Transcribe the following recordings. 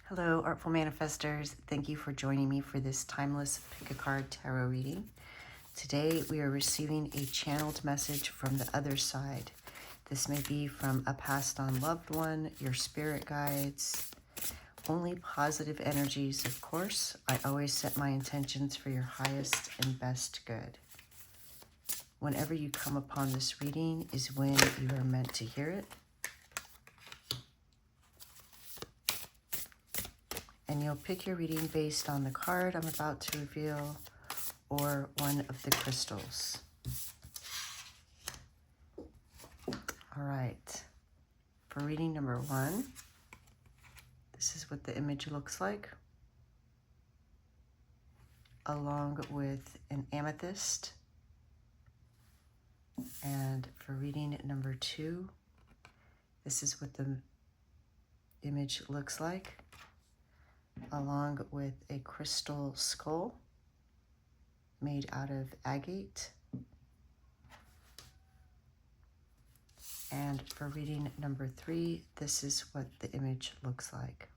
Hello, Artful Manifestors. Thank you for joining me for this timeless pick a card tarot reading. Today we are receiving a channeled message from the other side. This may be from a passed on loved one, your spirit guides, only positive energies, of course. I always set my intentions for your highest and best good. Whenever you come upon this reading is when you are meant to hear it. And you'll pick your reading based on the card I'm about to reveal or one of the crystals. All right, for reading number 1, this is what the image looks like, along with an amethyst. And for reading number 2, this is what the image looks like, along with a crystal skull made out of agate. And for reading number 3, this is what the image looks like,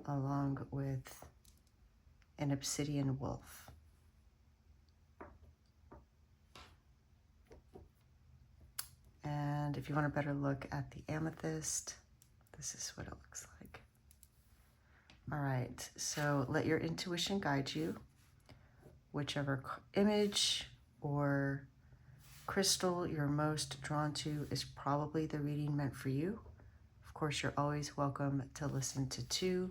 along with an obsidian wolf. And if you want a better look at the amethyst, this is what it looks like. All right, so let your intuition guide you. Whichever image or crystal you're most drawn to is probably the reading meant for you. Of course, you're always welcome to listen to 2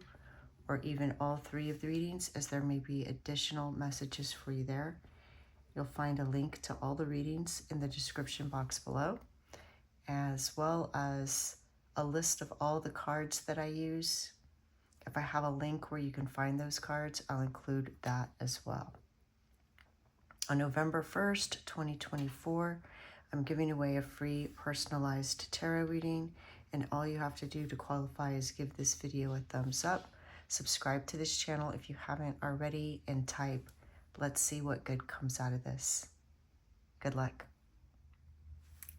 or even all 3 of the readings, as there may be additional messages for you there. You'll find a link to all the readings in the description box below, as well as a list of all the cards that I use. If I have a link where you can find those cards, I'll include that as well. On November 1st, 2024, I'm giving away a free personalized tarot reading, and all you have to do to qualify is give this video a thumbs up, subscribe to this channel if you haven't already, and type, "Let's see what good comes out of this." Good luck.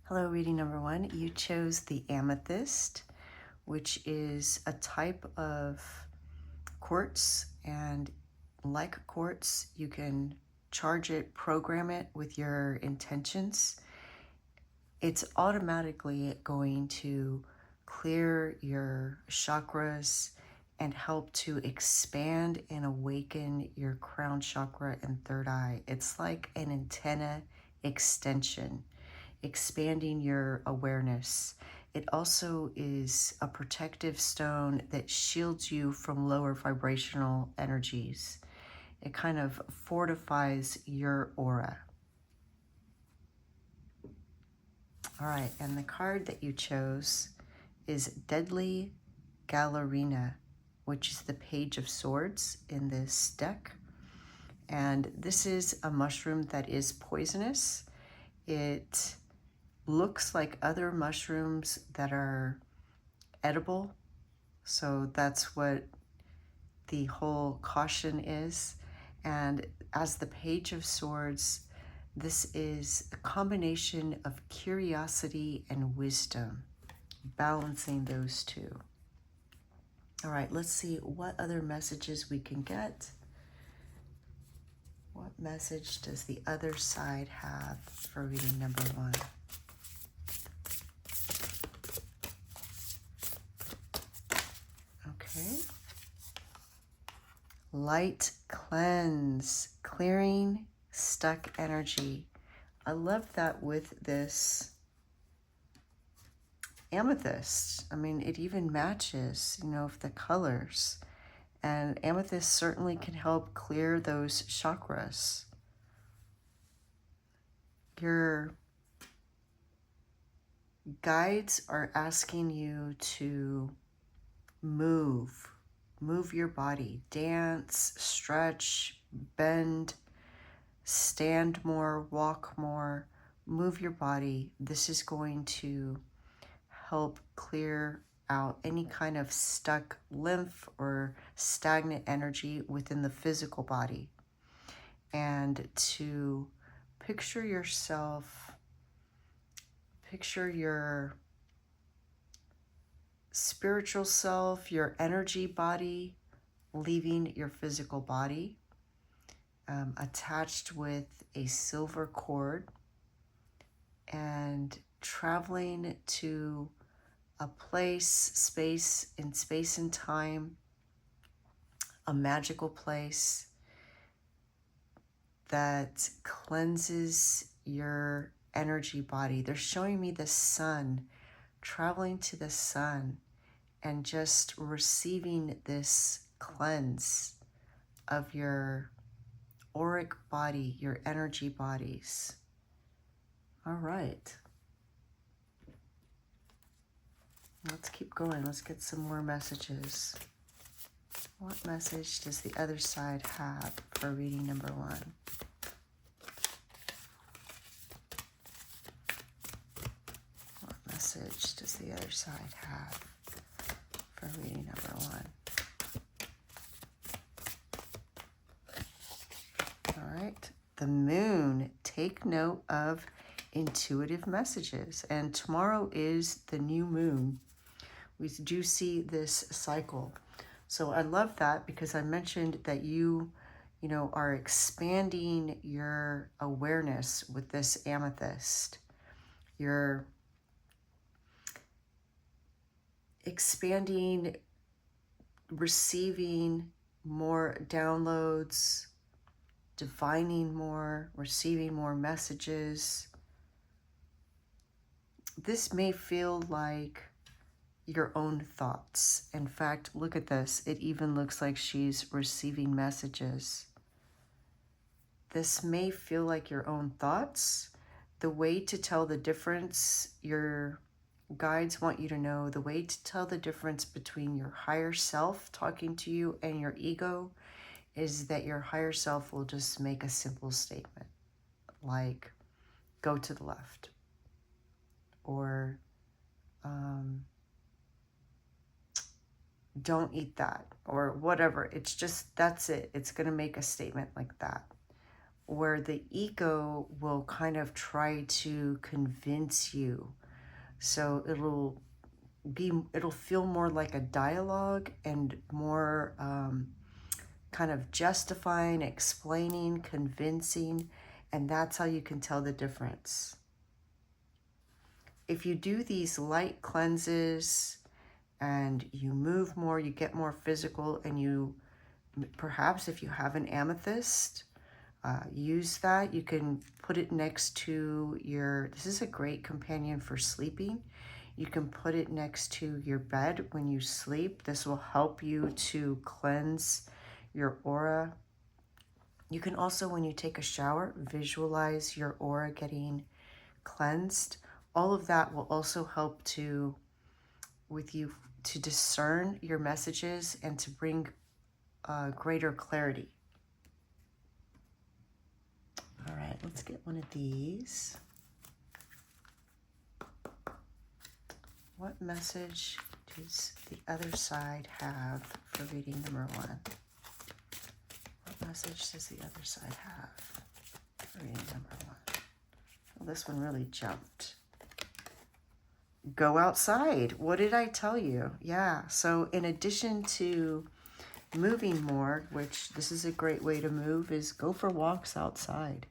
Hello, reading number 1. You chose the amethyst, which is a type of quartz, and like quartz, you can charge it, program it with your intentions. It's automatically going to clear your chakras and help to expand and awaken your crown chakra and third eye. It's like an antenna extension, expanding your awareness. It also is a protective stone that shields you from lower vibrational energies. It kind of fortifies your aura. All right, and the card that you chose is Deadly Gallerina, which is the Page of Swords in this deck. And this is a mushroom that is poisonous. It looks like other mushrooms that are edible. So that's what the whole caution is. And as the Page of Swords, this is a combination of curiosity and wisdom, balancing those two. All right, let's see what other messages we can get. What message does the other side have for reading number 1? Okay. Light cleanse, clearing stuck energy. I love that with this amethyst. I mean, it even matches, with the colors. And amethyst certainly can help clear those chakras. Your guides are asking you to move your body, dance, stretch, bend, stand more, walk more, move your body. This is going to help clear out any kind of stuck lymph or stagnant energy within the physical body. And to picture yourself, picture your spiritual self, your energy body, leaving your physical body, attached with a silver cord, and traveling to a place, space and time, a magical place that cleanses your energy body. They're showing me the sun, traveling to the sun and just receiving this cleanse of your auric body, your energy bodies. All right. Let's keep going. Let's get some more messages. What message does the other side have for reading number 1? What message does the other side have for reading number 1? All right. The moon. Take note of intuitive messages. And tomorrow is the new moon. We do see this cycle. So I love that because I mentioned that you are expanding your awareness with this amethyst. You're expanding, receiving more downloads, divining more, receiving more messages. This may feel like your own thoughts. In fact, look at this. It even looks like she's receiving messages. This may feel like your own thoughts. The way to tell the difference, your guides want you to know, the way to tell the difference between your higher self talking to you and your ego is that your higher self will just make a simple statement like, go to the left, or don't eat that, or whatever. It's just, that's it. It's going to make a statement like that. Where the ego will kind of try to convince you. So it'll feel more like a dialogue and more kind of justifying, explaining, convincing, and that's how you can tell the difference. If you do these light cleanses and you move more, you get more physical, and you, perhaps if you have an amethyst, use that. You can put it next to this is a great companion for sleeping. You can put it next to your bed when you sleep. This will help you to cleanse your aura. You can also, when you take a shower, visualize your aura getting cleansed. All of that will also help with you to discern your messages and to bring greater clarity. All right, let's get one of these. What message does the other side have for reading number 1? What message does the other side have for reading number 1? Well, this one really jumped. Go outside. What did I tell you? Yeah, so in addition to moving more, which this is a great way to move, is go for walks outside.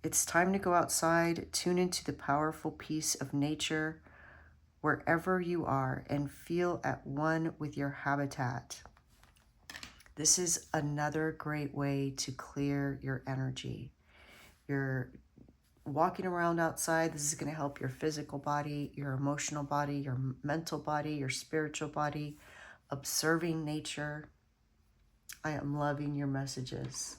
It's time to go outside, tune into the powerful peace of nature wherever you are, and feel at one with your habitat. This is another great way to clear your energy. You're walking around outside. This is going to help your physical body, your emotional body, your mental body, your spiritual body, observing nature. I am loving your messages.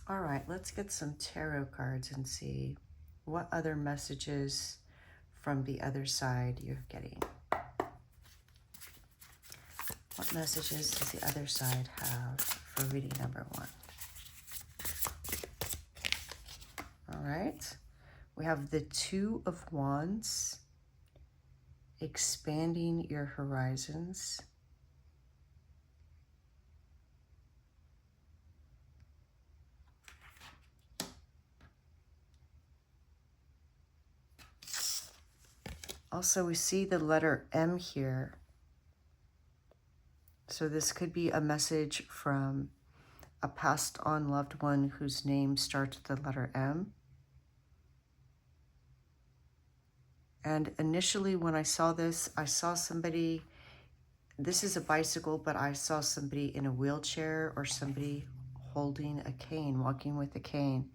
All right, let's get some tarot cards and see what other messages from the other side you're getting. What messages does the other side have for reading number 1? All right, we have the Two of Wands, expanding your horizons. Also, we see the letter M here. So this could be a message from a passed on loved one whose name starts with the letter M. And initially when I saw this, I saw somebody, this is a bicycle, but I saw somebody in a wheelchair or somebody holding a cane, walking with a cane.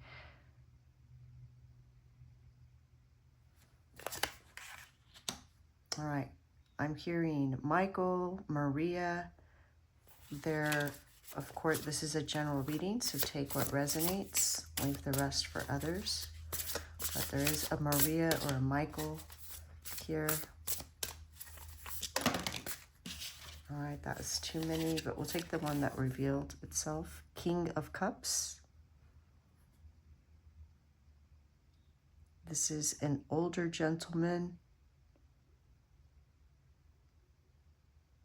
All right, I'm hearing Michael, Maria. There, of course, this is a general reading, so take what resonates, leave the rest for others. But there is a Maria or a Michael here. All right, that was too many, but we'll take the one that revealed itself. King of Cups. This is an older gentleman.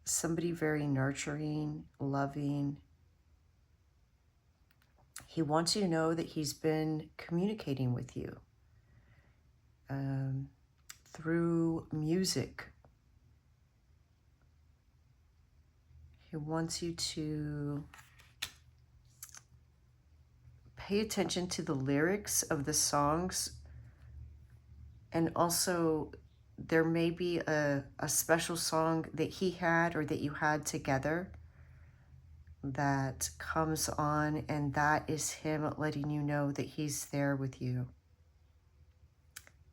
Somebody very nurturing, loving. He wants you to know that he's been communicating with you through music. He wants you to pay attention to the lyrics of the songs, and also there may be a special song that he had or that you had together that comes on, and that is him letting you know that he's there with you.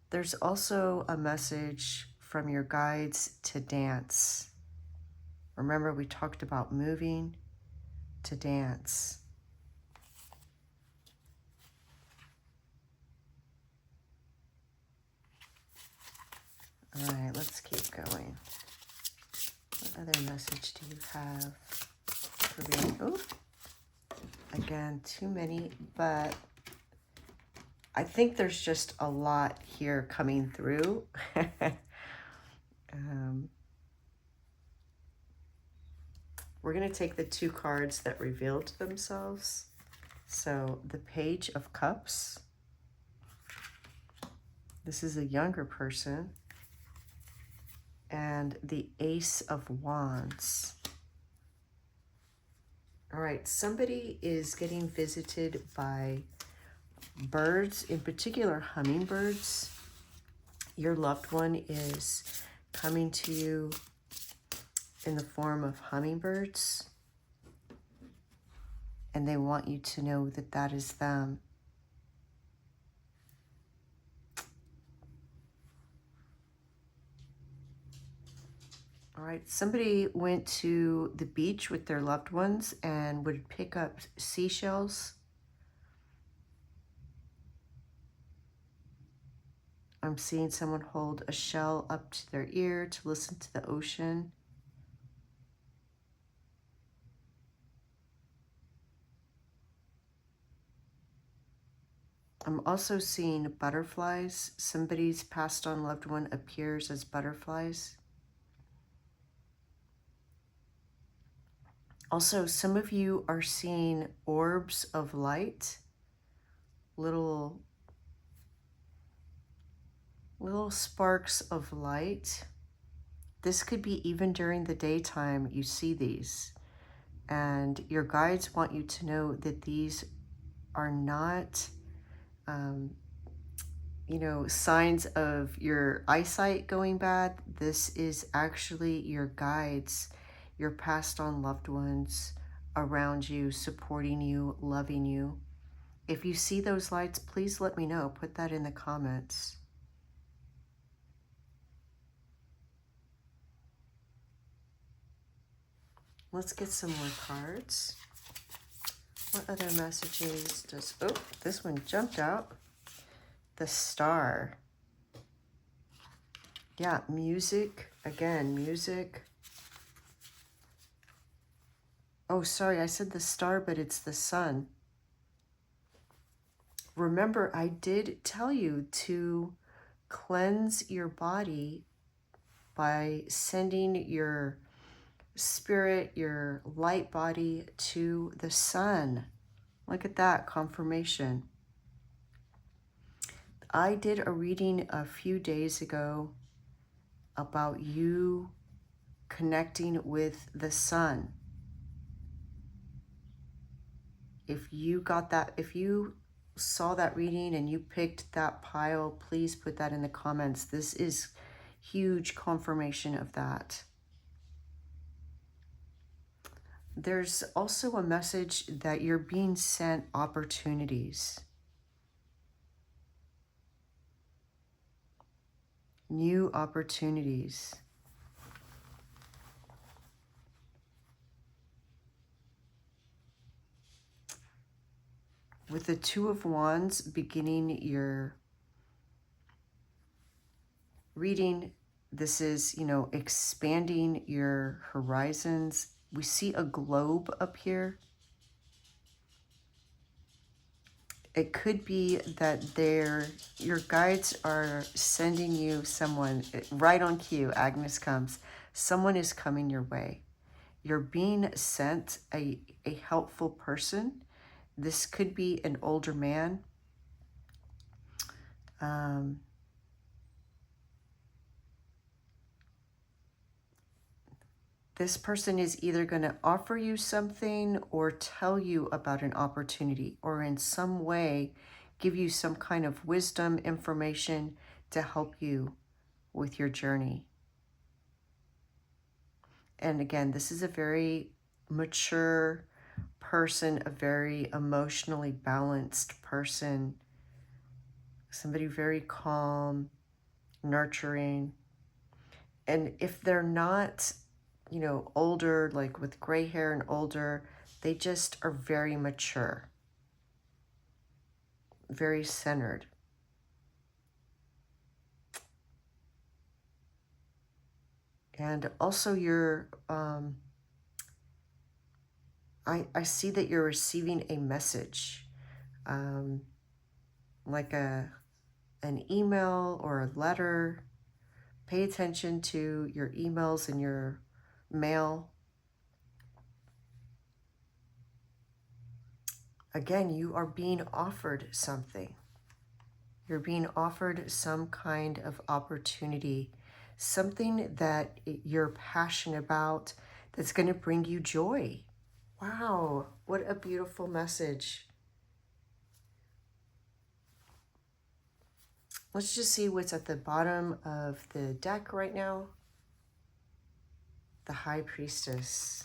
There's also a message from your guides to dance. Remember, we talked about moving to dance. All right, let's keep going. What other message do you have for me? Oh, again, too many, but I think there's just a lot here coming through. We're going to take the two cards that revealed themselves. So the Page of Cups. This is a younger person. And the Ace of Wands. All right, somebody is getting visited by birds, in particular hummingbirds. Your loved one is coming to you in the form of hummingbirds, and they want you to know that that is them. All right, somebody went to the beach with their loved ones and would pick up seashells. I'm seeing someone hold a shell up to their ear to listen to the ocean. I'm also seeing butterflies. Somebody's passed on loved one appears as butterflies. Also, some of you are seeing orbs of light, little sparks of light. This could be even during the daytime you see these. And your guides want you to know that these are not, signs of your eyesight going bad. This is actually your guides, your passed on loved ones around you, supporting you, loving you. If you see those lights, please let me know. Put that in the comments. Let's get some more cards. What other messages does... Oh, this one jumped out. The Star. Yeah, music. Again, music. Oh, sorry, I said the star, but it's the sun. Remember, I did tell you to cleanse your body by sending your spirit, your light body to the sun. Look at that confirmation. I did a reading a few days ago about you connecting with the sun. If you got that, if you saw that reading and you picked that pile, please put that in the comments. This is huge confirmation of that. There's also a message that you're being sent opportunities. New opportunities. With the Two of Wands beginning your reading, this is, you know, expanding your horizons. We see a globe up here. It could be that your guides are sending you someone, right on cue, Agnes comes. Someone is coming your way. You're being sent a helpful person. This could be an older man. This person is either going to offer you something or tell you about an opportunity, or in some way give you some kind of wisdom, information to help you with your journey. And again, this is a very mature person, a very emotionally balanced person, somebody very calm, nurturing. And if they're not, you know, older, like with gray hair and older, they just are very mature, very centered. And also you're, I see that you're receiving a message, like an email or a letter. Pay attention to your emails and your mail. Again, you are being offered something. You're being offered some kind of opportunity, something that you're passionate about that's going to bring you joy. Wow, what a beautiful message. Let's just see what's at the bottom of the deck right now. The High Priestess.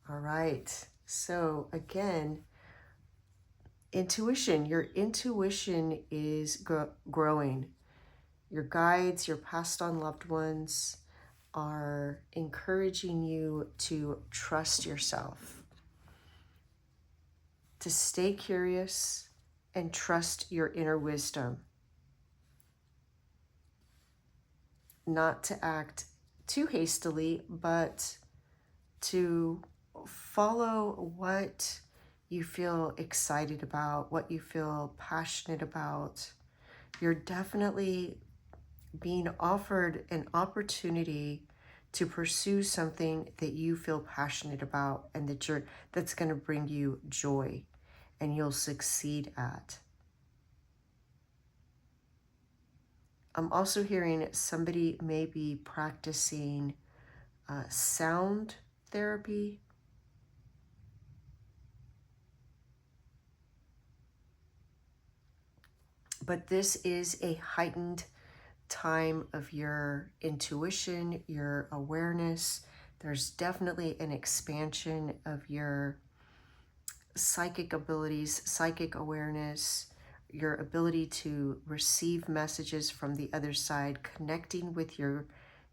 All right, so again, intuition. Your intuition is growing. Your guides, your passed on loved ones are encouraging you to trust yourself, to stay curious and trust your inner wisdom, not to act too hastily, but to follow what you feel excited about, what you feel passionate about. You're definitely being offered an opportunity to pursue something that you feel passionate about and that's going to bring you joy and you'll succeed at. I'm also hearing somebody may be practicing sound therapy. But this is a heightened time of your intuition, your awareness. There's definitely an expansion of your psychic abilities, psychic awareness, your ability to receive messages from the other side, connecting with your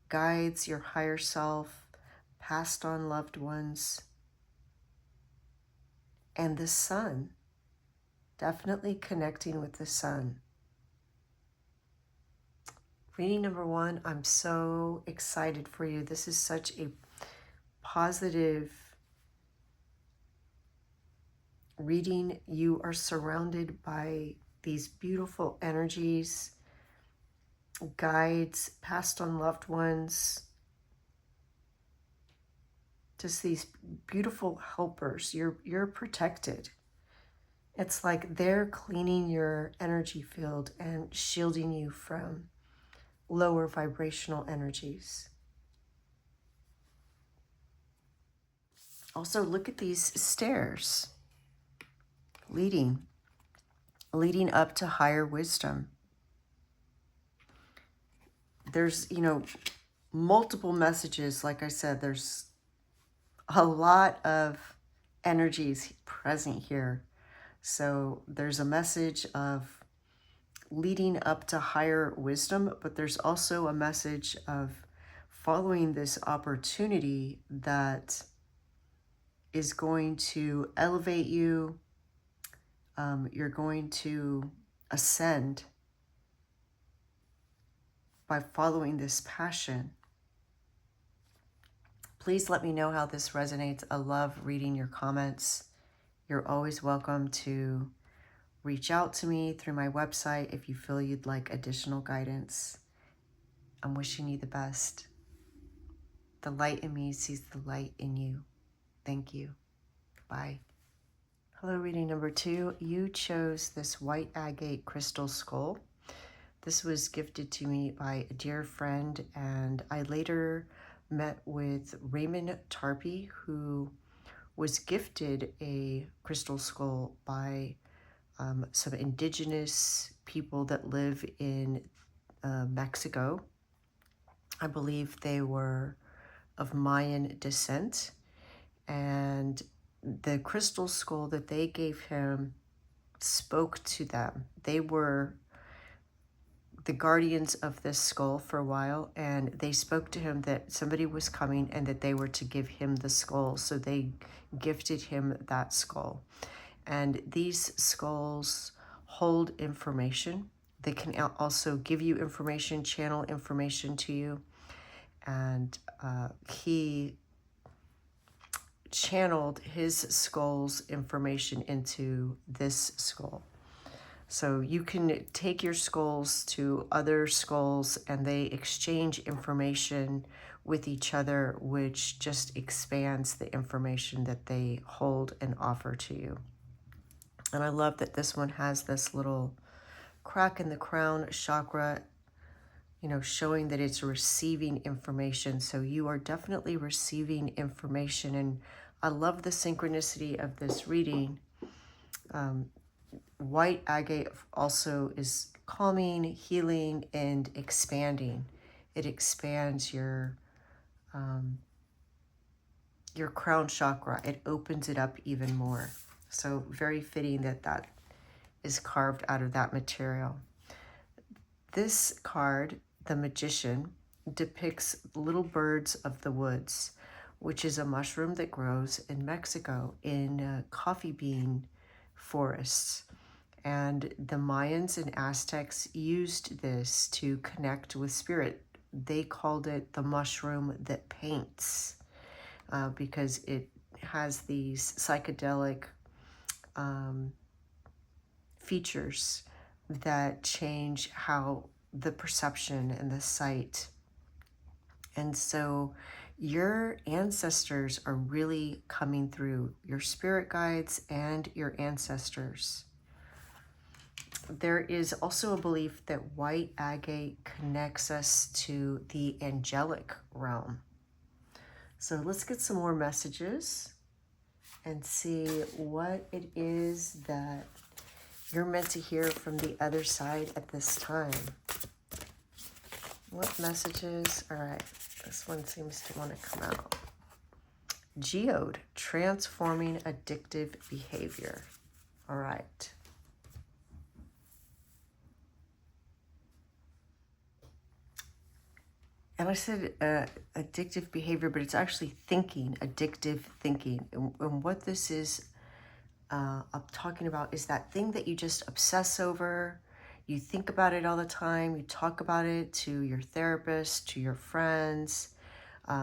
guides, your higher self, passed on loved ones, and the sun. Definitely connecting with the sun. Reading number 1, I'm so excited for you. This is such a positive reading. You are surrounded by these beautiful energies, guides, passed on loved ones, just these beautiful helpers. You're protected. It's like they're cleaning your energy field and shielding you from lower vibrational energies. Also, look at these stairs leading up to higher wisdom. There's, multiple messages. Like I said, there's a lot of energies present here. So there's a message of leading up to higher wisdom, but there's also a message of following this opportunity that is going to elevate you. You're going to ascend by following this passion. Please let me know how this resonates. I love reading your comments. You're always welcome to reach out to me through my website if you feel you'd like additional guidance. I'm wishing you the best. The light in me sees the light in you. Thank you. Bye. Hello, reading number 2. You chose this white agate crystal skull. This was gifted to me by a dear friend, and I later met with Raymond Tarpey, who was gifted a crystal skull by some indigenous people that live in Mexico. I believe they were of Mayan descent, and the crystal skull that they gave him spoke to them. They were the guardians of this skull for a while, and they spoke to him that somebody was coming and that they were to give him the skull. So they gifted him that skull. And these skulls hold information. They can also give you information, channel information to you. And he channeled his skull's information into this skull. So you can take your skulls to other skulls and they exchange information with each other, which just expands the information that they hold and offer to you. And I love that this one has this little crack in the crown chakra, showing that it's receiving information. So you are definitely receiving information. And I love the synchronicity of this reading. White agate also is calming, healing, and expanding. It expands your crown chakra. It opens it up even more. So very fitting that that is carved out of that material. This card, the Magician, depicts little birds of the woods, which is a mushroom that grows in Mexico in coffee bean forests. And the Mayans and Aztecs used this to connect with spirit. They called it the mushroom that paints because it has these psychedelic features that change how the perception and the sight. And so your ancestors are really coming through, your spirit guides and your ancestors. There is also a belief that white agate connects us to the angelic realm. So let's get some more messages and see what it is that you're meant to hear from the other side at this time. What messages? All right, this one seems to want to come out. Geode, transforming addictive behavior. All right. And I said addictive behavior, but it's actually thinking, addictive thinking. And what this is I'm talking about is that thing that you just obsess over. You think about it all the time. You talk about it to your therapist, to your friends.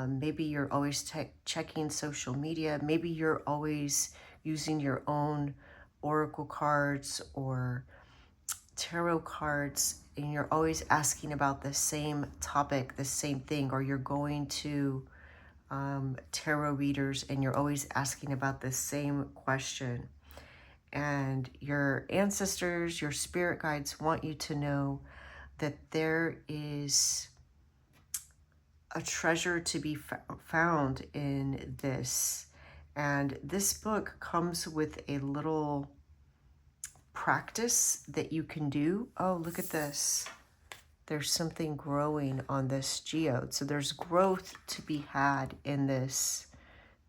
Maybe you're always checking social media. Maybe you're always using your own oracle cards or tarot cards, and you're always asking about the same topic, the same thing, or you're going to tarot readers and you're always asking about the same question. And your ancestors, your spirit guides want you to know that there is a treasure to be found in this. And this book comes with a little practice that you can do. Oh, look at this. There's something growing on this geode. So there's growth to be had in this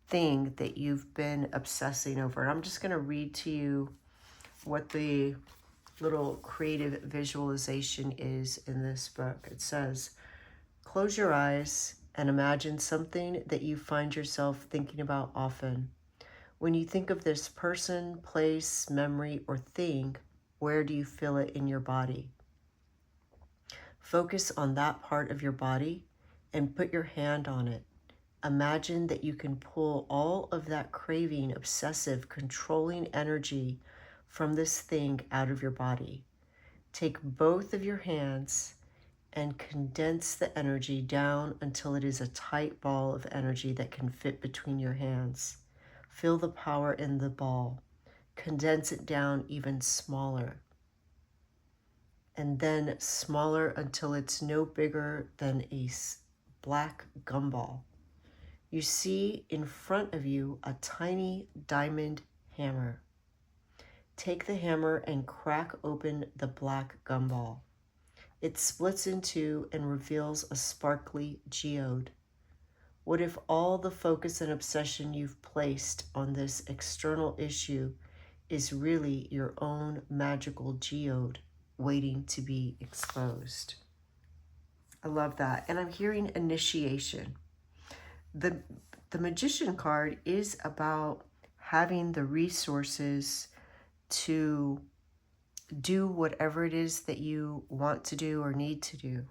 thing that you've been obsessing over. And I'm just going to read to you what the little creative visualization is in this book. It says, close your eyes and imagine something that you find yourself thinking about often. When you think of this person, place, memory, or thing, where do you feel it in your body? Focus on that part of your body and put your hand on it. Imagine that you can pull all of that craving, obsessive, controlling energy from this thing out of your body. Take both of your hands and condense the energy down until it is a tight ball of energy that can fit between your hands. Feel the power in the ball. Condense it down even smaller. And then smaller until it's no bigger than a black gumball. You see in front of you a tiny diamond hammer. Take the hammer and crack open the black gumball. It splits in two and reveals a sparkly geode. What if all the focus and obsession you've placed on this external issue is really your own magical geode waiting to be exposed? I love that. And I'm hearing initiation. The Magician card is about having the resources to do whatever it is that you want to do or need to do.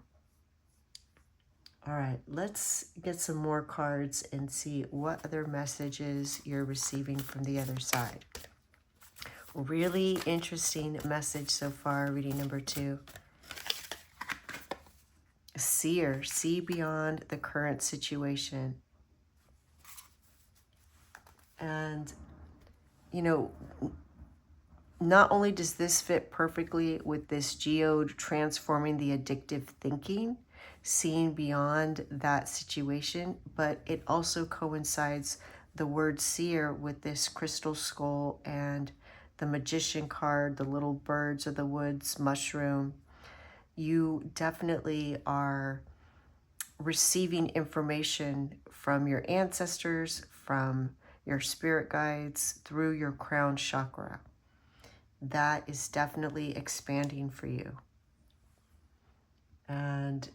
All right, let's get some more cards and see what other messages you're receiving from the other side. Really interesting message so far, reading number 2. A seer, see beyond the current situation. And, you know, not only does this fit perfectly with this geode transforming the addictive thinking, seeing beyond that situation, but it also coincides the word seer with this crystal skull and the Magician card, the little birds of the woods, mushroom. You definitely are receiving information from your ancestors, from your spirit guides, through your crown chakra. That is definitely expanding for you. And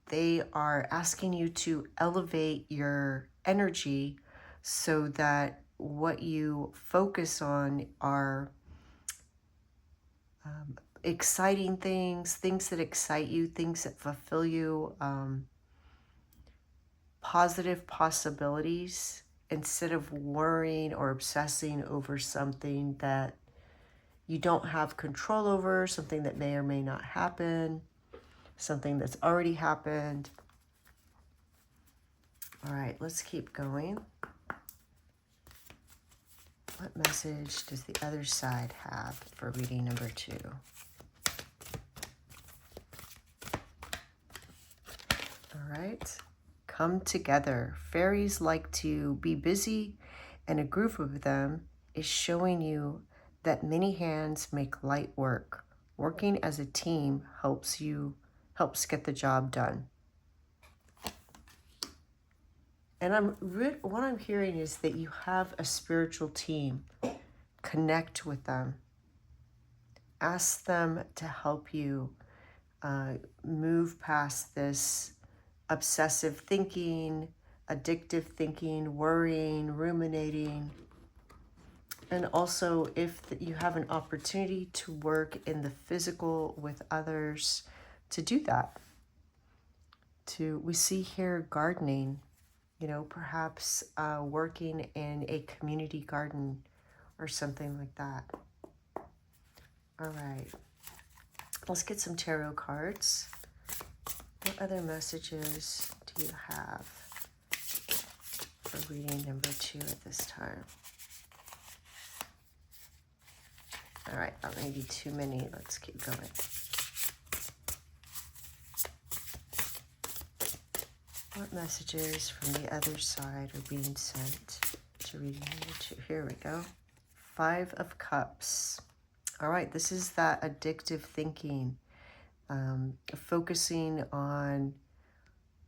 they are asking you to elevate your energy so that what you focus on are exciting things, things that excite you, things that fulfill you, positive possibilities, instead of worrying or obsessing over something that you don't have control over, something that may or may not happen, something that's already happened. All right, let's keep going. What message does the other side have for reading number 2? All right. Come together. Fairies like to be busy, and a group of them is showing you that many hands make light work. Working as a team helps get the job done. And what I'm hearing is that you have a spiritual team. Connect with them. Ask them to help you move past this obsessive thinking, addictive thinking, worrying, ruminating. And also, if you have an opportunity to work in the physical with others, to do that. We see here gardening, perhaps working in a community garden or something like that. All right, let's get some tarot cards. What other messages do you have for reading number 2 at this time? All right, that may be too many. Let's keep going. What messages from the other side are being sent to reading number 2? Here we go. 5 of Cups. All right, this is that addictive thinking, focusing on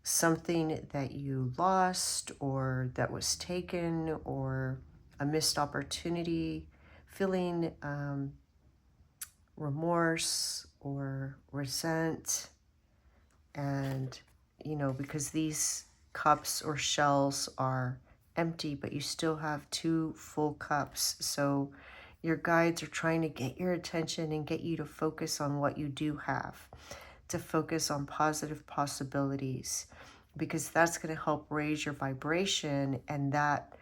something that you lost or that was taken or a missed opportunity, feeling remorse or resent. And, you know, because these cups or shells are empty, but you still have 2 full cups. So your guides are trying to get your attention and get you to focus on what you do have, to focus on positive possibilities, because that's going to help raise your vibration, and that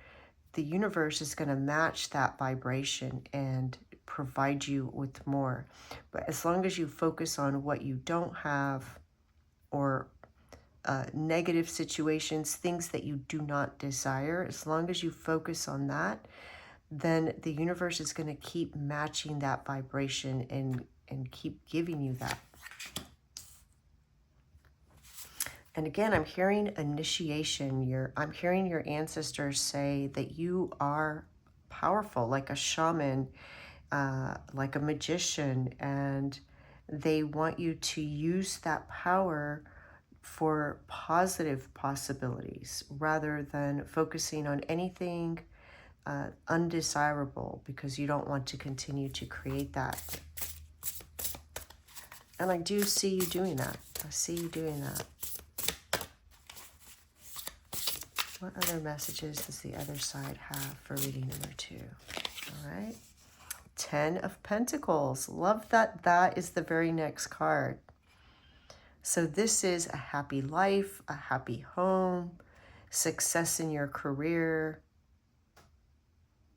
the universe is going to match that vibration and provide you with more. But as long as you focus on what you don't have, or negative situations, things that you do not desire, as long as you focus on that, then the universe is going to keep matching that vibration and keep giving you that. And again, I'm hearing initiation. I'm hearing your ancestors say that you are powerful, like a shaman, like a magician, and they want you to use that power for positive possibilities rather than focusing on anything undesirable, because you don't want to continue to create that. And I do see you doing that. I see you doing that. What other messages does the other side have for reading number 2? All right. 10 of Pentacles. Love that that is the very next card. So this is a happy life, a happy home, success in your career.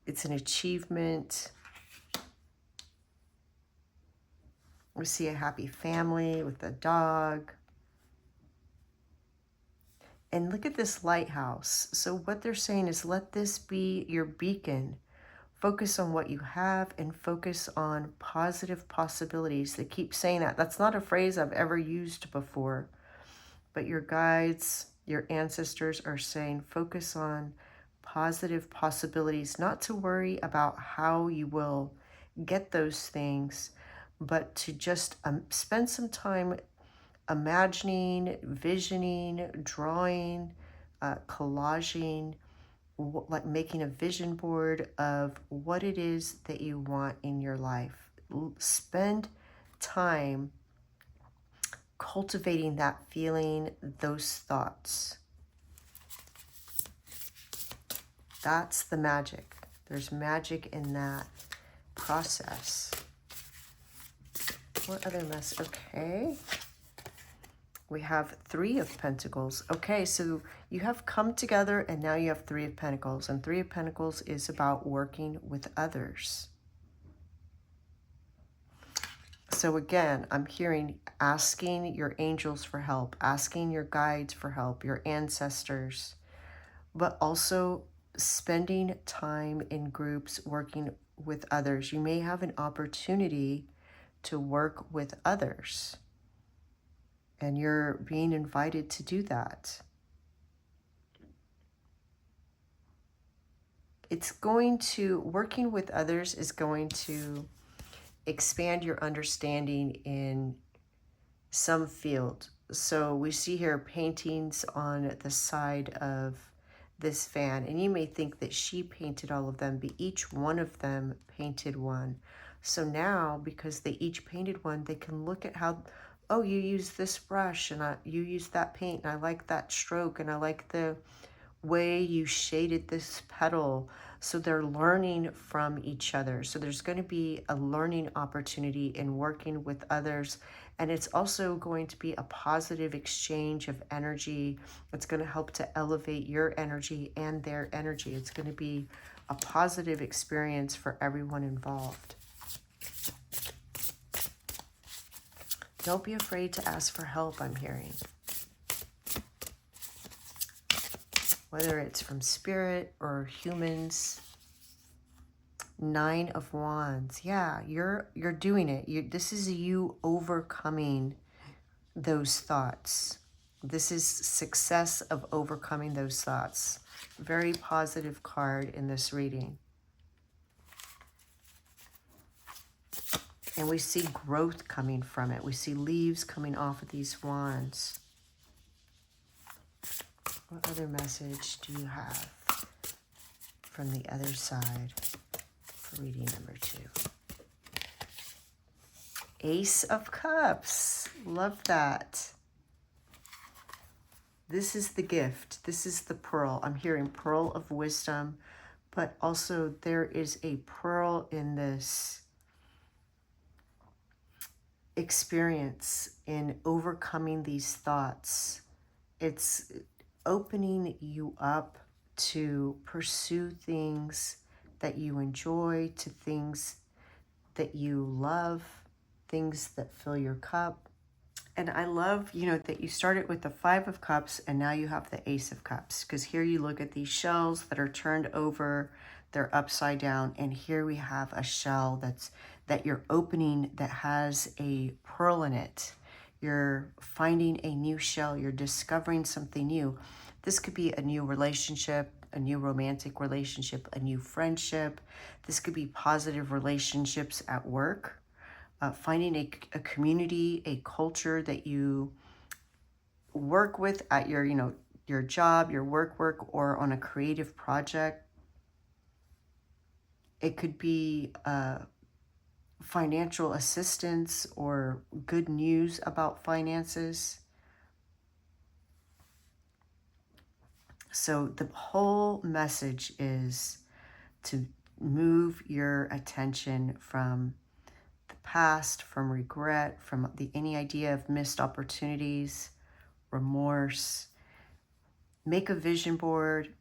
It's an achievement. We see a happy family with a dog. And look at this lighthouse. So what they're saying is, let this be your beacon. Focus on what you have and focus on positive possibilities. They keep saying that. That's not a phrase I've ever used before. But your guides, your ancestors are saying, focus on positive possibilities. Not to worry about how you will get those things, but to just spend some time imagining, visioning, drawing, collaging, like making a vision board of what it is that you want in your life. Spend time cultivating that feeling, those thoughts. That's the magic. There's magic in that process. What other mess? Okay. We have 3 of Pentacles. Okay, so you have come together and now you have 3 of Pentacles. And 3 of Pentacles is about working with others. So again, I'm hearing asking your angels for help, asking your guides for help, your ancestors, but also spending time in groups working with others. You may have an opportunity to work with others, and you're being invited to do that. Working with others is going to expand your understanding in some field. So we see here paintings on the side of this fan, and you may think that she painted all of them, but each one of them painted one. So now, because they each painted one, they can look at how, oh, you use this brush, and you use that paint, and I like that stroke, and I like the way you shaded this petal. So they're learning from each other. So there's going to be a learning opportunity in working with others. And it's also going to be a positive exchange of energy. It's going to help to elevate your energy and their energy. It's going to be a positive experience for everyone involved. Don't be afraid to ask for help, I'm hearing. Whether it's from spirit or humans. 9 of Wands. Yeah, you're doing it. This is you overcoming those thoughts. This is success of overcoming those thoughts. Very positive card in this reading. And we see growth coming from it. We see leaves coming off of these wands. What other message do you have from the other side for reading number 2? Ace of Cups. Love that. This is the gift. This is the pearl. I'm hearing pearl of wisdom, but also there is a pearl in this experience in overcoming these thoughts. It's opening you up to pursue things that you enjoy, to things that you love, things that fill your cup. And I love, that you started with the 5 of Cups and now you have the Ace of Cups, because here you look at these shells that are turned over, they're upside down, and here we have a shell that you're opening that has a pearl in it. You're finding a new shell, you're discovering something new. This could be a new relationship, a new romantic relationship, a new friendship. This could be positive relationships at work. Finding a community, a culture that you work with at your, your job, your work, or on a creative project. It could be financial assistance or good news about finances. So the whole message is to move your attention from the past, from regret, from any idea of missed opportunities, remorse. Make a vision board,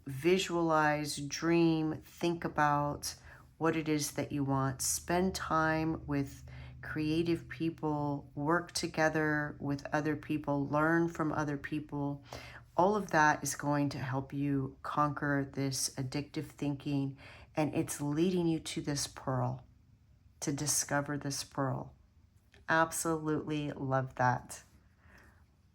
visualize, dream, think about what it is that you want. Spend time with creative people, work together with other people, learn from other people. All of that is going to help you conquer this addictive thinking, and it's leading you to this pearl, to discover this pearl. Absolutely love that.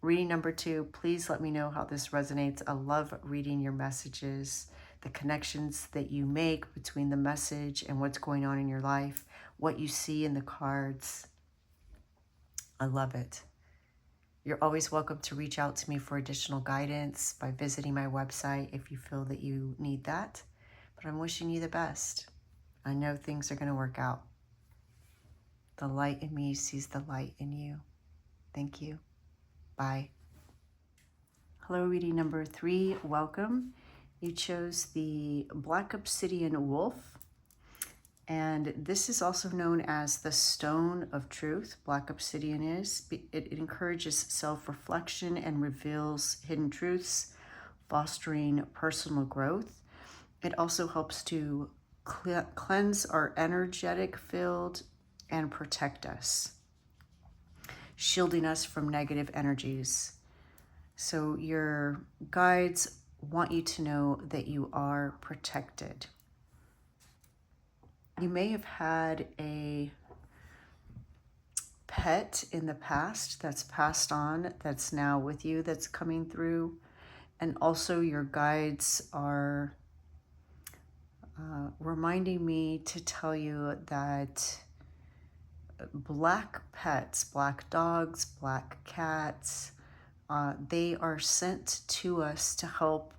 Reading number 2, please let me know how this resonates. I love reading your messages, the connections that you make between the message and what's going on in your life, what you see in the cards. I love it. You're always welcome to reach out to me for additional guidance by visiting my website if you feel that you need that. But I'm wishing you the best. I know things are going to work out. The light in me sees the light in you. Thank you. Bye. Hello, reading number 3. Welcome. You chose the Black Obsidian Wolf. And this is also known as the Stone of Truth. Black Obsidian is. It encourages self-reflection and reveals hidden truths, fostering personal growth. It also helps to cleanse our energetic field and protect us, shielding us from negative energies. So your guides want you to know that you are protected. You may have had a pet in the past that's passed on, that's now with you, that's coming through. And also your guides are reminding me to tell you that black pets, black dogs, black cats, they are sent to us to help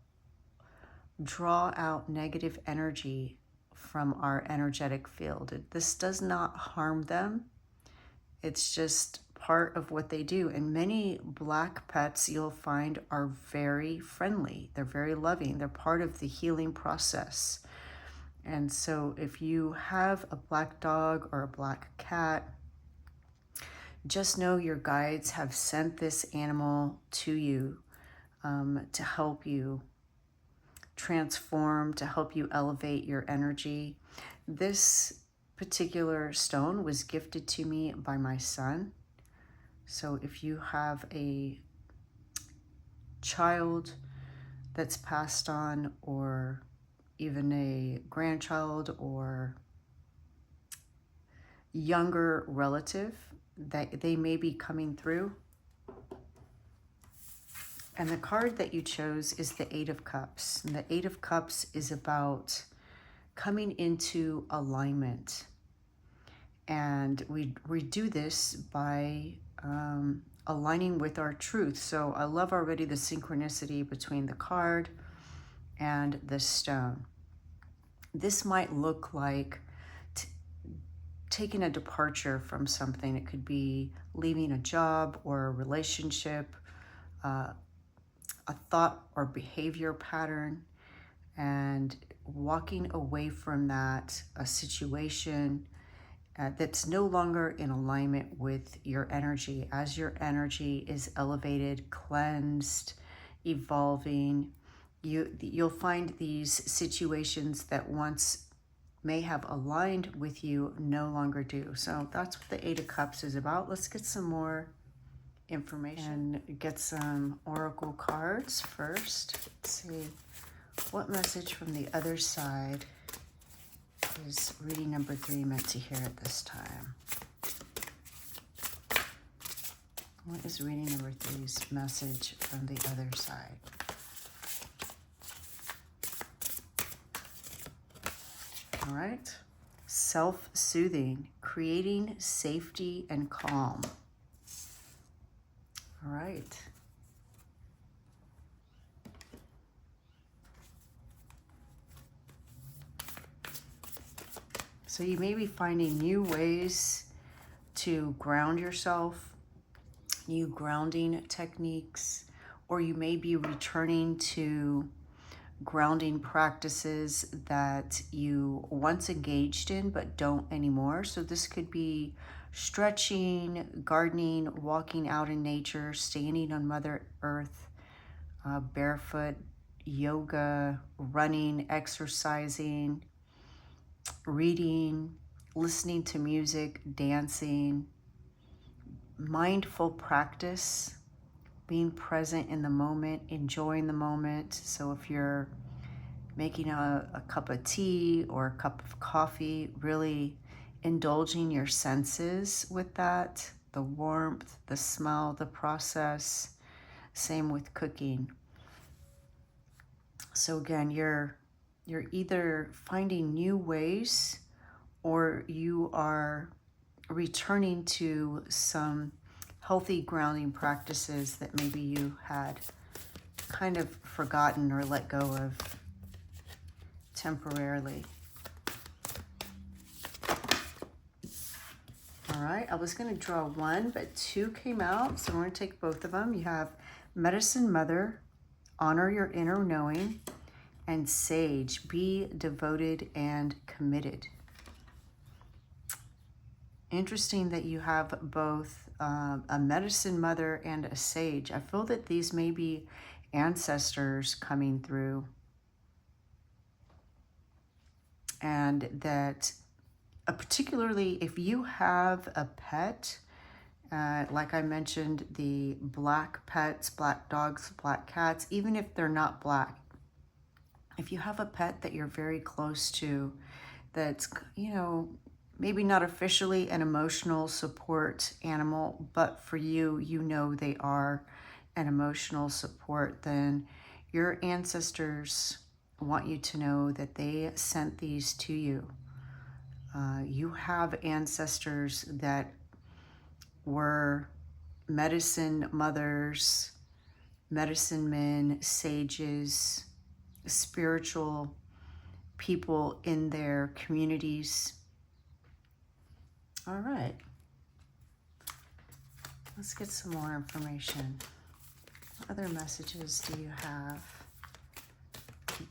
draw out negative energy from our energetic field. This does not harm them. It's just part of what they do. And many black pets you'll find are very friendly. They're very loving. They're part of the healing process. And so if you have a black dog or a black cat, just know your guides have sent this animal to you to help you transform, to help you elevate your energy. This particular stone was gifted to me by my son. So if you have a child that's passed on, or even a grandchild or younger relative that they may be coming through, And the card that you chose is the Eight of Cups. And the Eight of Cups is about coming into alignment. And we do this by aligning with our truth. So I love already the synchronicity between the card and the stone. This might look like taking a departure from something. It could be leaving a job or a relationship, a thought or behavior pattern, and walking away from that, a situation that's no longer in alignment with your energy. As your energy is elevated, cleansed, evolving, you'll find these situations that once may have aligned with you no longer do. So that's what the Eight of Cups is about. Let's get some more information and get some oracle cards first. Let's see what message from the other side is reading number 3 meant to hear at this time. What is reading number 3's message from the other side? All right. Self-soothing, creating safety and calm. All right. So you may be finding new ways to ground yourself, new grounding techniques, or you may be returning to grounding practices that you once engaged in but don't anymore. So this could be stretching, gardening, walking out in nature, standing on Mother Earth, barefoot, yoga, running, exercising, reading, listening to music, dancing, mindful practice, being present in the moment, enjoying the moment. So if you're making a cup of tea or a cup of coffee, really indulging your senses with that, the warmth, the smell, the process. Same with cooking. So again, you're either finding new ways or you are returning to some healthy grounding practices that maybe you had kind of forgotten or let go of temporarily. All right, I was going to draw 1, but 2 came out, so we're going to take both of them. You have Medicine Mother, honor your inner knowing, and Sage, be devoted and committed. Interesting that you have both a medicine mother and a sage. I feel that these may be ancestors coming through, and that particularly if you have a pet, like I mentioned, the black pets, black dogs, black cats, even if they're not black, if you have a pet that you're very close to, that's, you know, maybe not officially an emotional support animal, but for you, you know they are an emotional support, then your ancestors want you to know that they sent these to you. You have ancestors that were medicine mothers, medicine men, sages, spiritual people in their communities. All right, let's get some more information. What other messages do you have?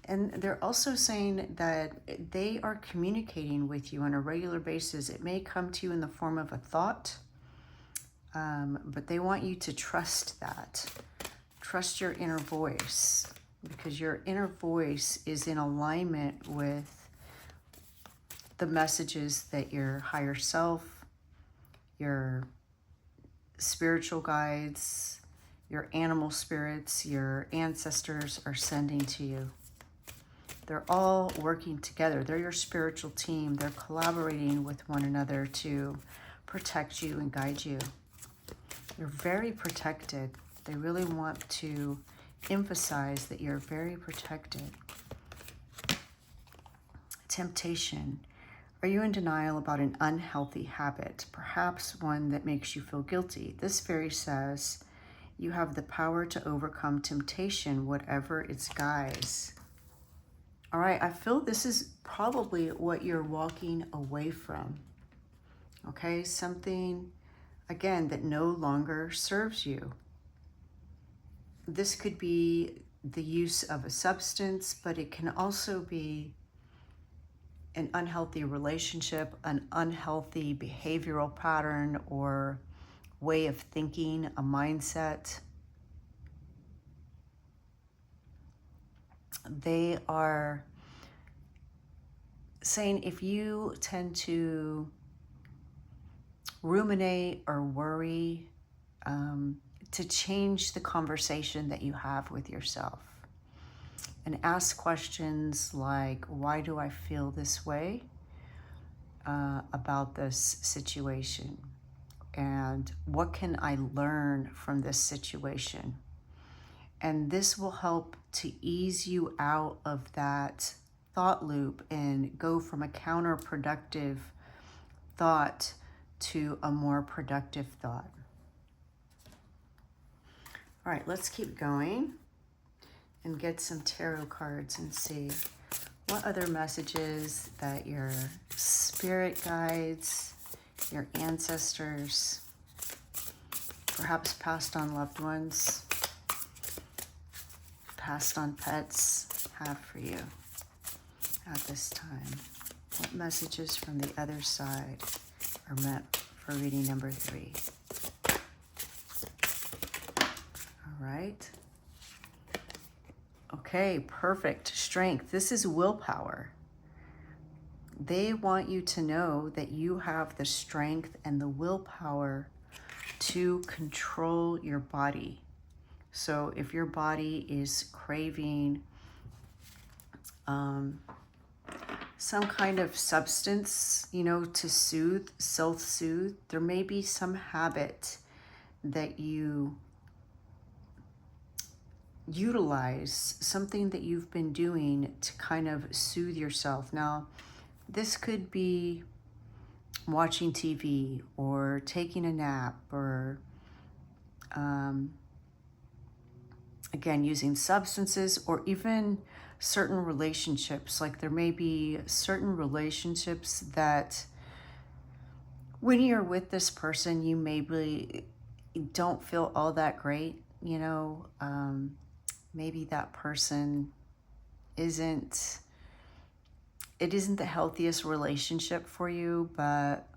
And they're also saying that they are communicating with you on a regular basis. It may come to you in the form of a thought, but they want you to trust that. Trust your inner voice, because your inner voice is in alignment with the messages that your higher self, your spiritual guides, your animal spirits, your ancestors are sending to you. They're all working together. They're your spiritual team. They're collaborating with one another to protect you and guide you. You're very protected. They really want to emphasize that you're very protected. Temptation. Are you in denial about an unhealthy habit, perhaps one that makes you feel guilty? This fairy says you have the power to overcome temptation, whatever its guise. All right, I feel this is probably what you're walking away from. Okay, something, again, that no longer serves you. This could be the use of a substance, but it can also be an unhealthy relationship, an unhealthy behavioral pattern or way of thinking, a mindset. They are saying if you tend to ruminate or worry, to change the conversation that you have with yourself and ask questions like, why do I feel this way about this situation? And what can I learn from this situation? And this will help to ease you out of that thought loop and go from a counterproductive thought to a more productive thought. All right, let's keep going and get some tarot cards and see what other messages that your spirit guides, your ancestors, perhaps passed on loved ones, passed on pets have for you at this time. What messages from the other side are meant for reading number 3? All right. Okay, perfect. Strength. This is willpower. They want you to know that you have the strength and the willpower to control your body. So if your body is craving some kind of substance, to soothe, self-soothe, there may be some habit that you utilize, something that you've been doing to kind of soothe yourself. Now, this could be watching TV or taking a nap or, again, using substances or even certain relationships. Like there may be certain relationships that when you're with this person, you maybe don't feel all that great, maybe that person isn't the healthiest relationship for you, but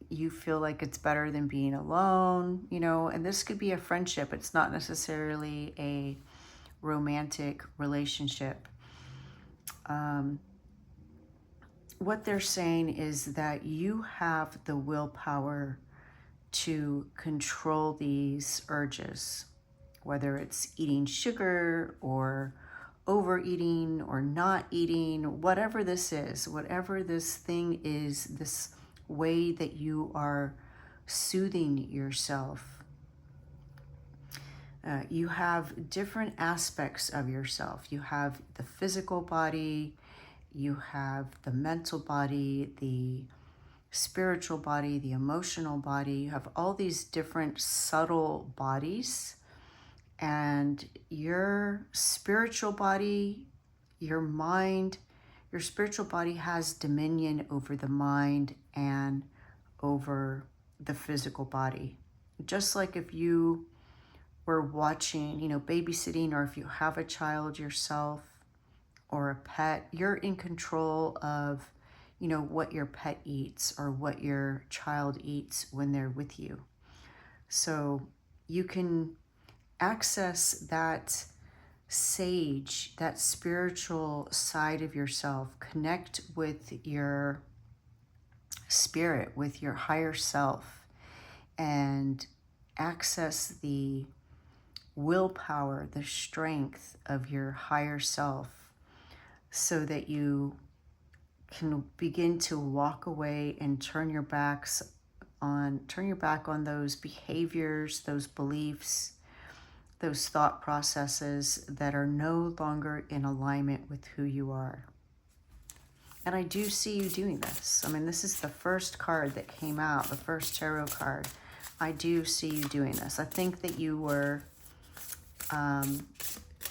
you feel like it's better than being alone, and this could be a friendship. It's not necessarily a romantic relationship. What they're saying is that you have the willpower to control these urges, whether it's eating sugar or overeating or not eating, whatever this is, whatever this thing is, this way that you are soothing yourself. You have different aspects of yourself. You have the physical body, you have the mental body, the spiritual body, the emotional body. You have all these different subtle bodies. And your spiritual body, your mind, your spiritual body has dominion over the mind and over the physical body. Just like if you were watching, babysitting, or if you have a child yourself or a pet, you're in control of, what your pet eats or what your child eats when they're with you. So you can access that sage, that spiritual side of yourself, connect with your spirit, with your higher self, and access the willpower, the strength of your higher self, so that you can begin to walk away and turn your back on those behaviors, those beliefs, those thought processes that are no longer in alignment with who you are. And I do see you doing this. I mean, this is the first card that came out, the first tarot card. I do see you doing this. I think that you were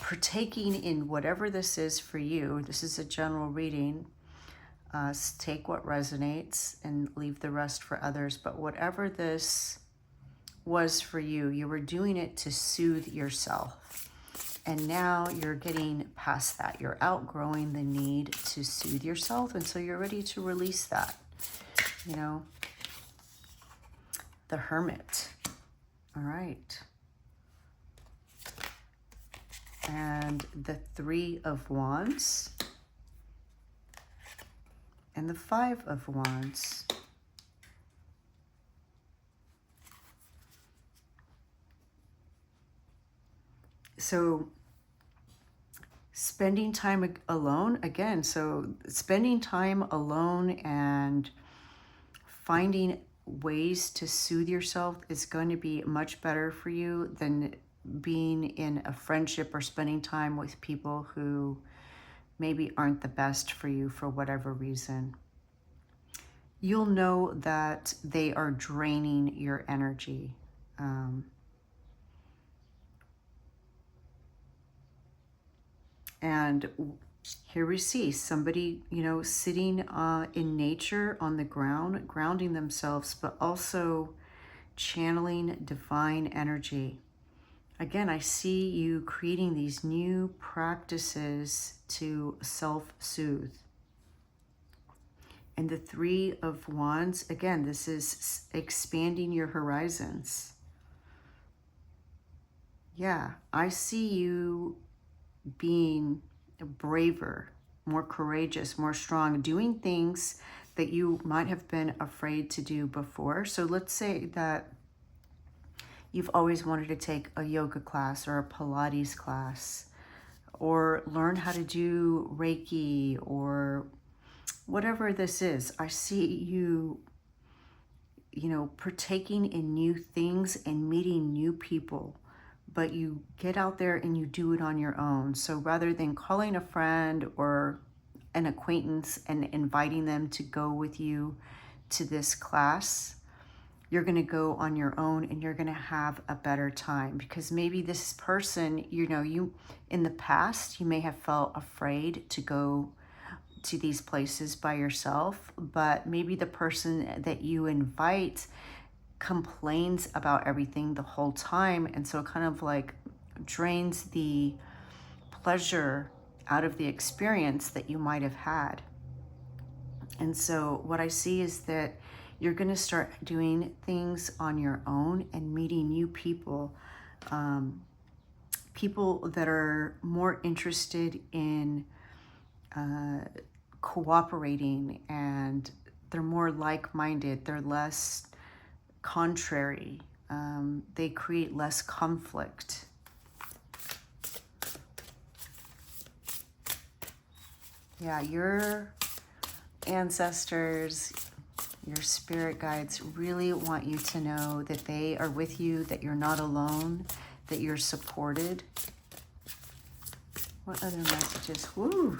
partaking in whatever this is for you. This is a general reading. Take what resonates and leave the rest for others. But whatever this was for you, you were doing it to soothe yourself. And now you're getting past that. You're outgrowing the need to soothe yourself. And so you're ready to release that. You know, the Hermit. All right. And the Three of Wands. And the Five of Wands. So spending time alone, again, so spending time alone and finding ways to soothe yourself is going to be much better for you than being in a friendship or spending time with people who maybe aren't the best for you for whatever reason. You'll know that they are draining your energy. And here we see somebody, you know, sitting in nature on the ground, grounding themselves, but also channeling divine energy. Again, I see you creating these new practices to self-soothe. And the Three of Wands, again, this is expanding your horizons. Yeah, I see you being braver, more courageous, more strong, doing things that you might have been afraid to do before. So let's say that you've always wanted to take a yoga class or a Pilates class, or learn how to do Reiki or whatever this is. I see you, you know, partaking in new things and meeting new people, but you get out there and you do it on your own. So rather than calling a friend or an acquaintance and inviting them to go with you to this class, you're going to go on your own and you're going to have a better time, because maybe this person, you know, you in the past, you may have felt afraid to go to these places by yourself, but maybe the person that you invite complains about everything the whole time, and so it kind of like drains the pleasure out of the experience that you might have had. And so what I see is that you're going to start doing things on your own and meeting new people, people that are more interested in cooperating, and they're more like-minded, they're less contrary, they create less conflict. Yeah, your ancestors, your spirit guides really want you to know that they are with you, that you're not alone, that you're supported. What other messages? Woo!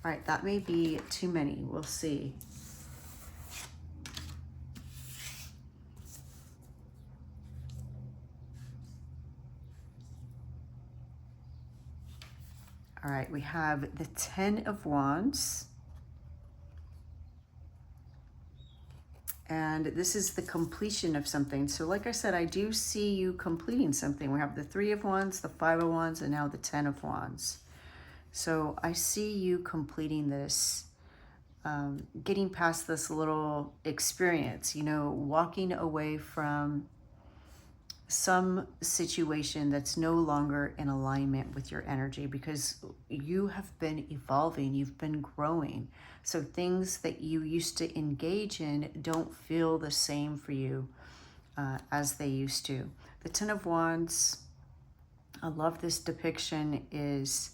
All right, that may be too many. We'll see. All right, we have the Ten of Wands. And this is the completion of something. So like I said, I do see you completing something. We have the Three of Wands, the Five of Wands, and now the Ten of Wands. So I see you completing this, getting past this little experience, you know, walking away from some situation that's no longer in alignment with your energy, because you have been evolving, you've been growing. So things that you used to engage in don't feel the same for you as they used to. The Ten of Wands, I love this depiction, is,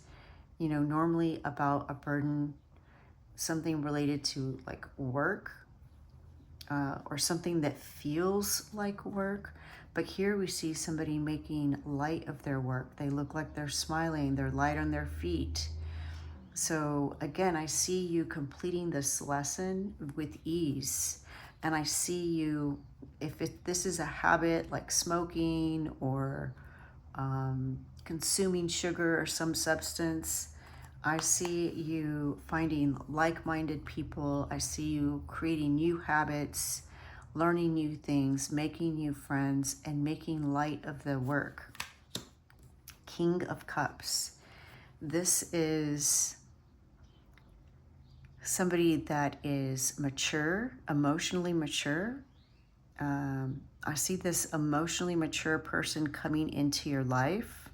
you know, normally about a burden, something related to like work, or something that feels like work. But here we see somebody making light of their work. They look like they're smiling, they're light on their feet. So again, I see you completing this lesson with ease. And I see you, if this is a habit like smoking or consuming sugar or some substance, I see you finding like-minded people. I see you creating new habits, learning new things, making new friends, and making light of the work. King of Cups. This is somebody that is mature, emotionally mature. I see this emotionally mature person coming into your life.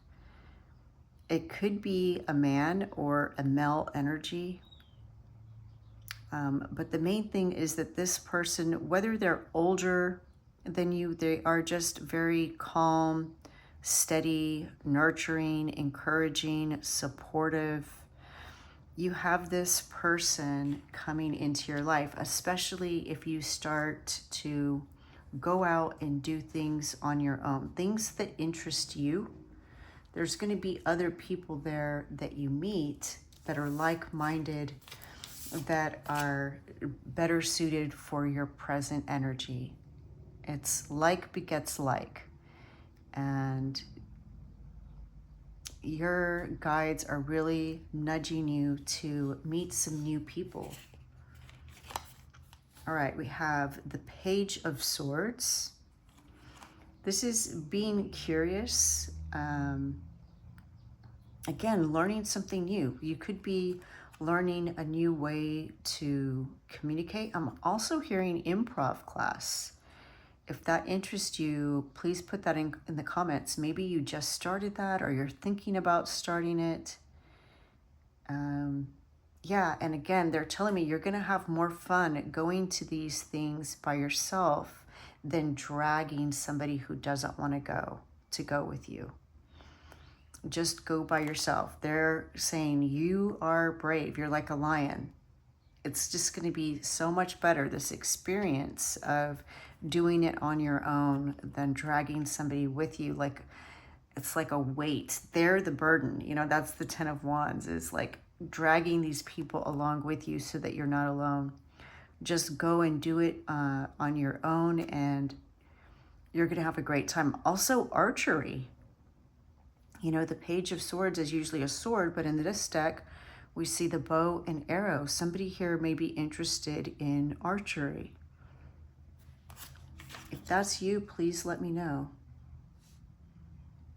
It could be a man or a male energy. But the main thing is that this person, whether they're older than you, they are just very calm, steady, nurturing, encouraging, supportive. You have this person coming into your life, especially if you start to go out and do things on your own, things that interest you. There's going to be other people there that you meet that are like-minded, that are better suited for your present energy. It's like begets like. And your guides are really nudging you to meet some new people. All right, we have the Page of Swords. This is being curious. Again, learning something new. You could be learning a new way to communicate. I'm also hearing improv class. If that interests you, please put that in the comments. Maybe you just started that or you're thinking about starting it. Yeah, and again, they're telling me you're going to have more fun going to these things by yourself than dragging somebody who doesn't want to go with you. Just go by yourself. They're saying you are brave. You're like a lion. It's just going to be so much better, this experience of doing it on your own than dragging somebody with you. Like, it's like a weight. They're the burden. You know, that's the 10 of Wands, is like dragging these people along with you so that you're not alone. Just go and do it on your own, and you're going to have a great time. Also, archery. You know, the Page of Swords is usually a sword, but in this deck, we see the bow and arrow. Somebody here may be interested in archery. If that's you, please let me know.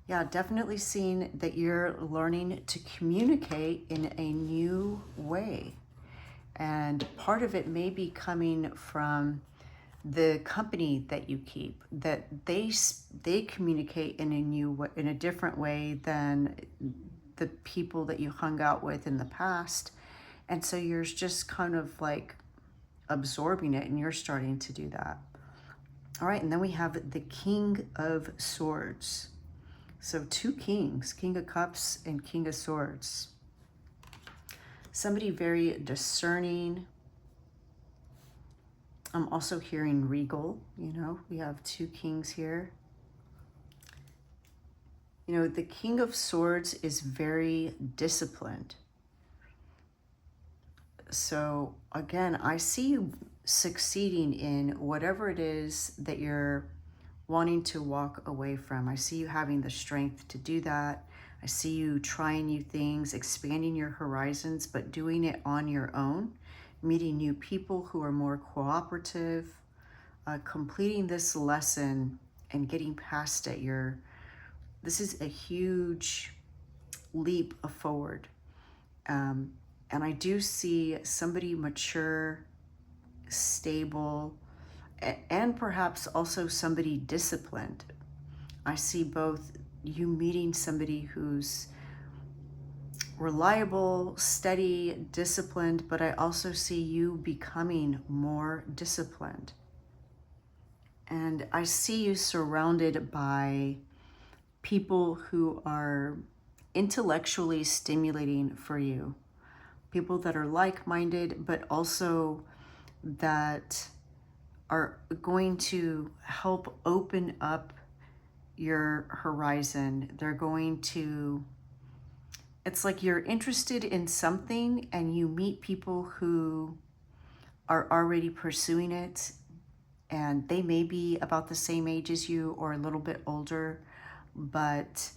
Yeah, definitely seeing that you're learning to communicate in a new way. And part of it may be coming from the company that you keep, that they communicate in a new way, in a different way than the people that you hung out with in the past. And so you're just kind of like absorbing it, and you're starting to do that. All right, and then we have the King of Swords. So two kings, King of Cups and King of Swords. Somebody very discerning. I'm also hearing regal. You know, we have two kings here. You know, the King of Swords is very disciplined. So again, I see you succeeding in whatever it is that you're wanting to walk away from. I see you having the strength to do that. I see you trying new things, expanding your horizons, but doing it on your own, meeting new people who are more cooperative, completing this lesson and getting past it. This is a huge leap forward. And I do see somebody mature, stable, and perhaps also somebody disciplined. I see both you meeting somebody who's reliable, steady, disciplined, but I also see you becoming more disciplined. And I see you surrounded by people who are intellectually stimulating for you. People that are like-minded, but also that are going to help open up your horizon. They're going to, it's like you're interested in something and you meet people who are already pursuing it, and they may be about the same age as you or a little bit older, but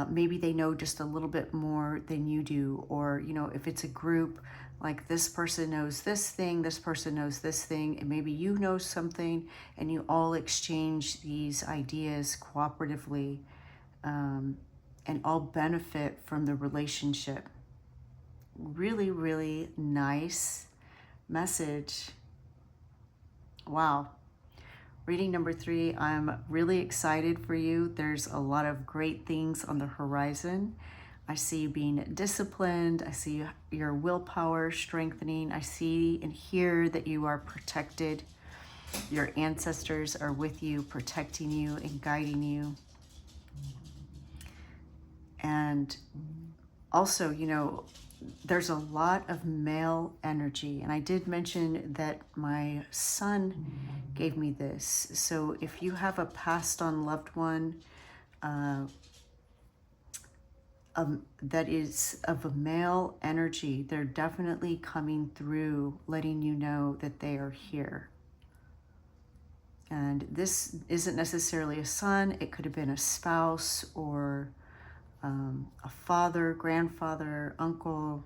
maybe they know just a little bit more than you do. Or, you know, if it's a group, like this person knows this thing, this person knows this thing, and maybe you know something, and you all exchange these ideas cooperatively, and all benefit from the relationship. Really, really nice message. Wow. Reading number 3, I'm really excited for you. There's a lot of great things on the horizon. I see you being disciplined. I see your willpower strengthening. I see and hear that you are protected. Your ancestors are with you, protecting you and guiding you. And also, you know, there's a lot of male energy. And I did mention that my son gave me this. So if you have a passed on loved one that is of a male energy, they're definitely coming through, letting you know that they are here. And this isn't necessarily a son. It could have been a spouse or a father, grandfather, uncle,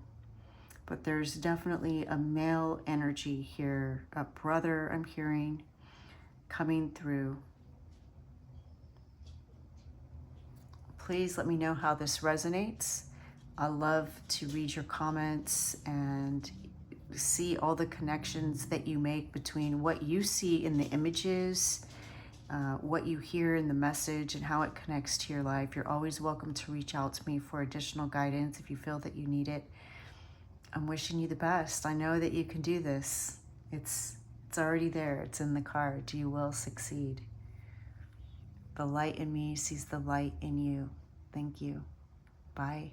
but there's definitely a male energy here, a brother I'm hearing coming through. Please let me know how this resonates. I love to read your comments and see all the connections that you make between what you see in the images, what you hear in the message, and how it connects to your life. You're always welcome to reach out to me for additional guidance if you feel that you need it. I'm wishing you the best. I know that you can do this. It's already there. It's in the card. You will succeed. The light in me sees the light in you. Thank you. Bye.